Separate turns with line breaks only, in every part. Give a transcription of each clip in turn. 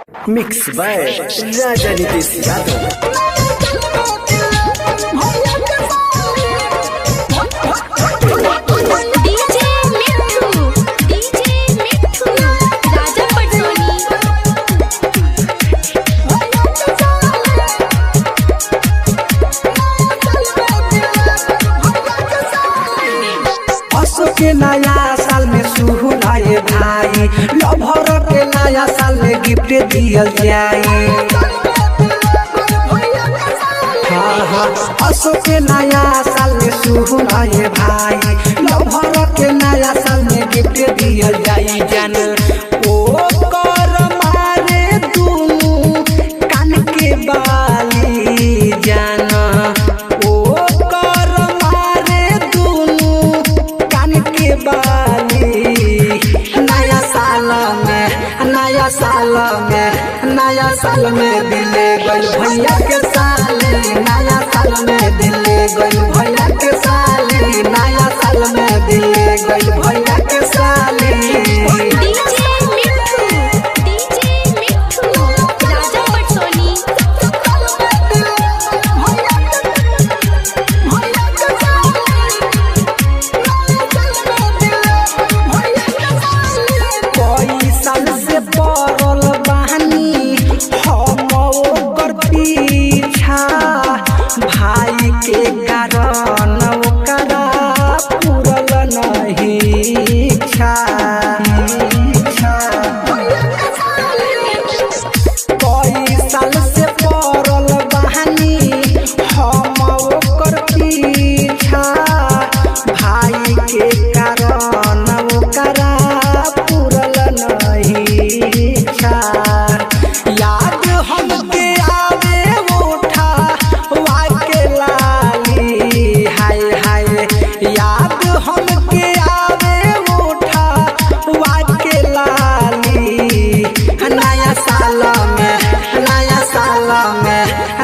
Mix by राजा नीतीश यादव।
के नया साल में सुनाए भाई लभर के नया साल में गिफ्ट दियल जाए। हाँ असो के नया साल में सुनाए भाई लभर के नया साल में गिफ्ट दियल जाए। जन ओ कर मारे दूनु कान के बाली जाना नया साल में दिले गल भैया के साली। नया साल में दिले गल भैया के साली। नया साल में दिले गल भैया के साली। कोई साल से पड़ल भाई के कारण ओकरा पूरल नहीं इच्छा। कई साल से पड़ल बहानी हम ओकर पीछा। भाई के कारण ओकरा पूरल नहीं इच्छा। याद हमके आवे उठा याद हमके आवे उठा वाके लाली।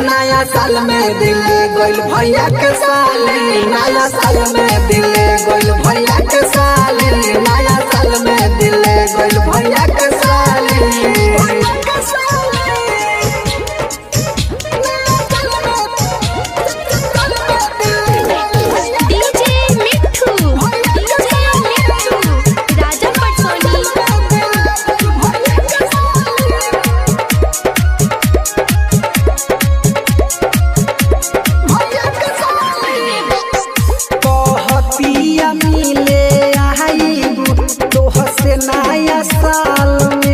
नया साल में दिले गइल भैया के साली। नया साल में दिले गइल भैया के साली। नया साल में दिले गइल भैया के साली। नया साल में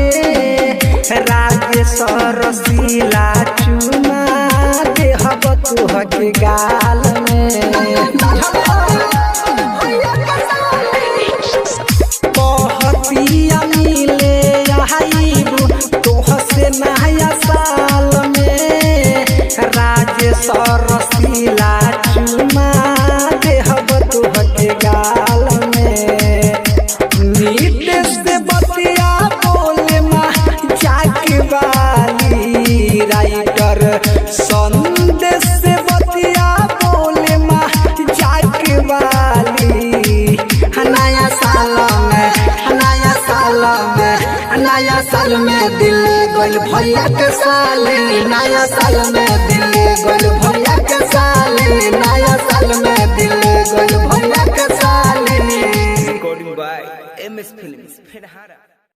रसीला चुमा देहब तुहके गाल में। कहतिया मिले आइबू तोह से नया साल में रसीला चुमा देहब तुहके गाल में। नीट से बतिया बोले माँ जाके वाली राइटर संदेश से बतिया बोले माँ जाके वाली। नया साल में दिले गइल भैया के साली। नया साल में दिले गइल भैया के साली। नया साल में दिले गइल भैया के साली।
Recording by MS films Phenhara.